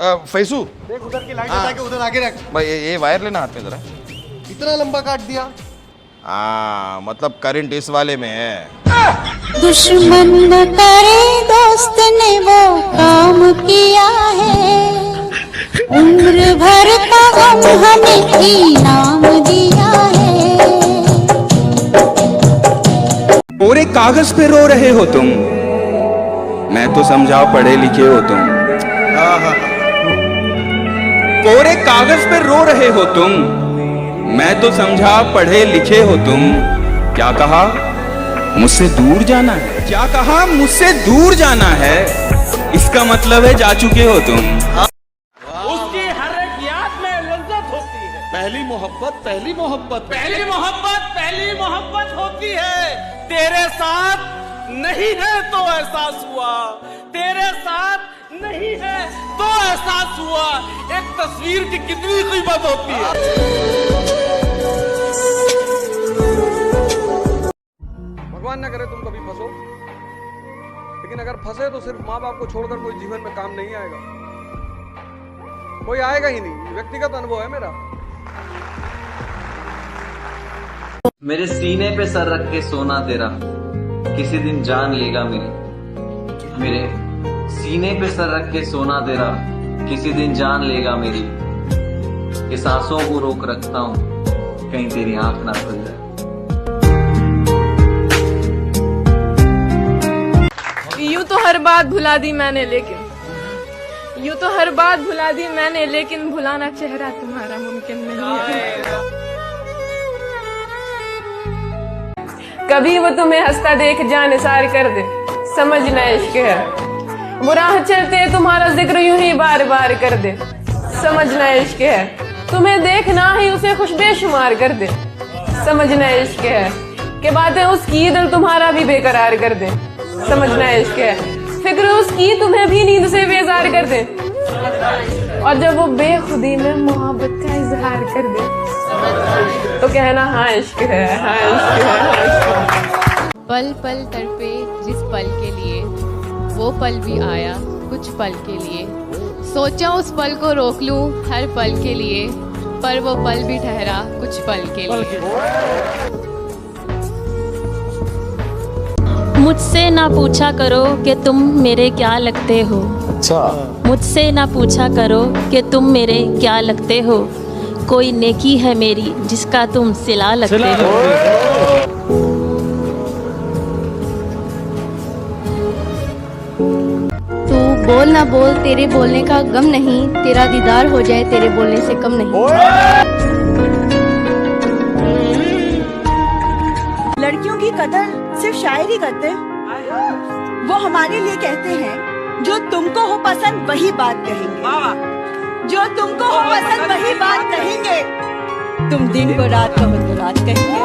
फैसू देख उधर की लाइट हटा के उधर आगे रख। भाई ये वायर लेना हाथ में जरा। इतना लंबा काट दिया। हाँ मतलब करंट इस वाले में है। दुश्मन न करे दोस्त ने वो काम किया है, उम्र भर का गम हमें इनाम दिया है। कोरे कागज पे रो रहे हो तुम, मैं तो समझा पढ़े लिखे हो तुम। कोरे कागज पे रो रहे हो तुम, मैं तो समझा पढ़े लिखे हो तुम। क्या कहा मुझसे दूर जाना है, क्या कहा मुझसे दूर जाना है, इसका मतलब है जा चुके हो तुम। उसकी हर एक याद में लज्जत होती है। पहली मोहब्बत पहली मोहब्बत पहली मोहब्बत पहली मोहब्बत होती है। तेरे साथ नहीं है तो एहसास हुआ, तेरे साथ नहीं है तो एहसास हुआ। एक तस्वीर की कितनी कीमत होती है। भगवान ना करे तुम कभी फंसो, लेकिन अगर फंसे तो सिर्फ माँ बाप को छोड़कर कोई जीवन में काम नहीं आएगा, कोई आएगा ही नहीं। व्यक्तिगत अनुभव है मेरा। मेरे सीने पे सर रख के सोना तेरा किसी दिन जान लेगा मेरी। मेरे सीने पे सर रख के सोना तेरा किसी दिन जान लेगा मेरी। ये सांसों को रोक रखता हूँ कहीं तेरी आंख ना खुल जाए। यूं तो हर बात भुला दी मैंने, यूं तो हर बात भुला दी मैंने, लेकिन भुलाना चेहरा तुम्हारा मुमकिन नहीं है। कभी वो तुम्हें हंसता देख जान निसार कर दे, समझना इश्क है। वो राह चलते तुम्हारा जिक्र यूं ही बार बार कर दे, समझना इश्क है। तुम्हें देखना ही उसे खुश बेशुमार कर दे, समझना इश्क है। कि बातें उसकी दिल तुम्हारा भी बेकरार कर दे, समझना इश्क है। फिक्र उसकी तुम्हें भी नींद से बेजार कर दे, और जब वो बेखुदी में मोहब्बत का इजहार कर दे तो कहना हाँ इश्क है, हाँ इश्क है, हाँ इश्क है। पल पल तड़पे जिस पल के लिए, वो पल भी आया कुछ पल के लिए। सोचा उस पल को रोक लूं हर पल के लिए, पर वो पल भी ठहरा कुछ पल के लिए। मुझसे ना पूछा करो कि तुम मेरे क्या लगते हो। अच्छा। मुझसे ना पूछा करो कि तुम मेरे क्या लगते हो। कोई नेकी है मेरी जिसका तुम सिला लगते हो। तू बोल ना बोल, तेरे बोलने का गम नहीं, तेरा दीदार हो जाए तेरे बोलने से कम नहीं। लड़कियों की कदर सिर्फ शायर ही करते हैं। वो हमारे लिए कहते हैं जो तुमको हो पसंद वही बात कहेंगे, जो तुमको हो पसंद वही बात कहेंगे। तुम दिन को रात कहो तो रात कहेंगे।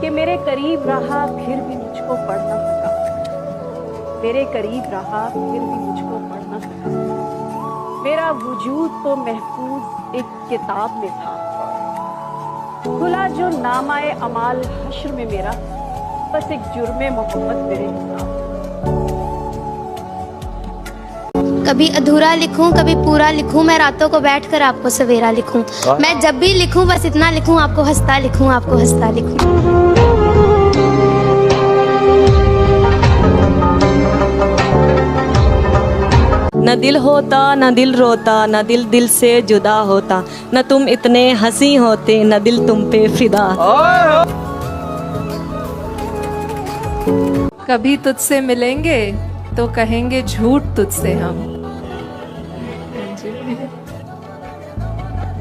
कि मेरे करीब रहा फिर भी मुझको पढ़ना पड़ा, मेरे करीब रहा फिर भी मुझको पढ़ना पड़ा। मेरा वजूद तो महफूज एक किताब में था, खुला जो नामाए अमाल हश्र में मेरा, बस एक जुर्मे मोहब्बत मेरे हिसाब। कभी अधूरा लिखूं कभी पूरा लिखूं, मैं रातों को बैठकर आपको सवेरा लिखूं। मैं जब भी लिखूं बस इतना लिखूं, आपको हंसता लिखूं, आपको हंसता लिखूं। न दिल होता न दिल रोता, न दिल दिल से जुदा होता, न तुम इतने हंसी होते, न दिल तुम पे फिदा। कभी तुझसे मिलेंगे तो कहेंगे झूठ तुझसे हम,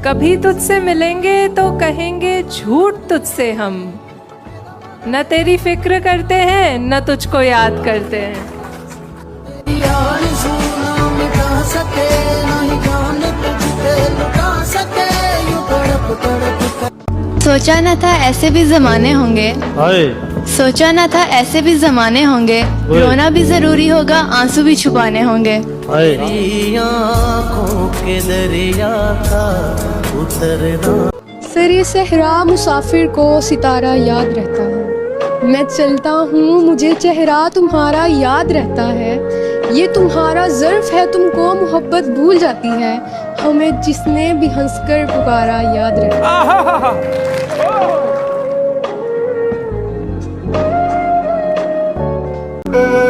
कभी तुझसे मिलेंगे तो कहेंगे झूठ तुझसे हम। न तेरी फिक्र करते हैं न तुझको याद करते हैं। सोचा न था ऐसे भी जमाने होंगे, सोचा न था ऐसे भी जमाने होंगे। रोना भी जरूरी होगा, आंसू भी छुपाने होंगे। फिर ये सहरा मुसाफिर को सितारा याद रहता है। मैं चलता हूँ मुझे चेहरा तुम्हारा याद रहता है। ये तुम्हारा ज़र्फ है, तुमको मोहब्बत भूल जाती है, हमें जिसने भी हंसकर पुकारा याद रहे।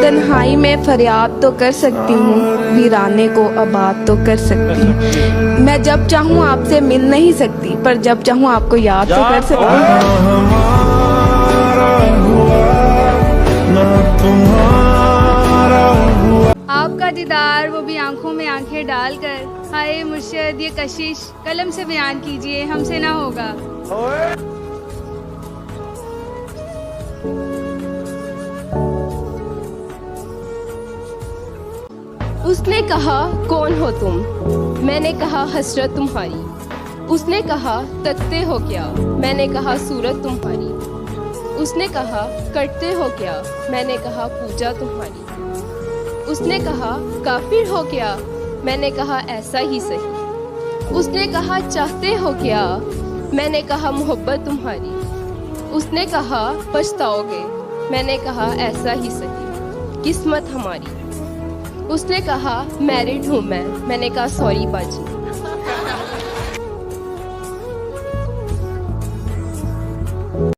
तन्हाई में फरियाद तो कर सकती हूँ, वीराने को आबाद तो कर सकती हूँ। मैं जब चाहूँ आपसे मिल नहीं सकती, पर जब चाहूँ आपको याद तो कर सकती हूँ। आपका दीदार, वो भी आंखों में आंखें डालकर, हाय मुर्शिद ये कशिश कलम से बयान कीजिए, हमसे ना होगा। उसने कहा कौन हो तुम, मैंने कहा हसरत तुम्हारी। उसने कहा तकते हो क्या, मैंने कहा सूरत तुम्हारी। उसने कहा करते हो क्या, मैंने कहा पूजा तुम्हारी। उसने कहा काफिर हो क्या, मैंने कहा ऐसा ही सही। उसने कहा चाहते हो क्या, मैंने कहा मोहब्बत तुम्हारी। उसने कहा पछताओगे, मैंने कहा ऐसा ही सही, किस्मत हमारी। उसने कहा मैरिड हूँ मैंने कहा सॉरी बाजी।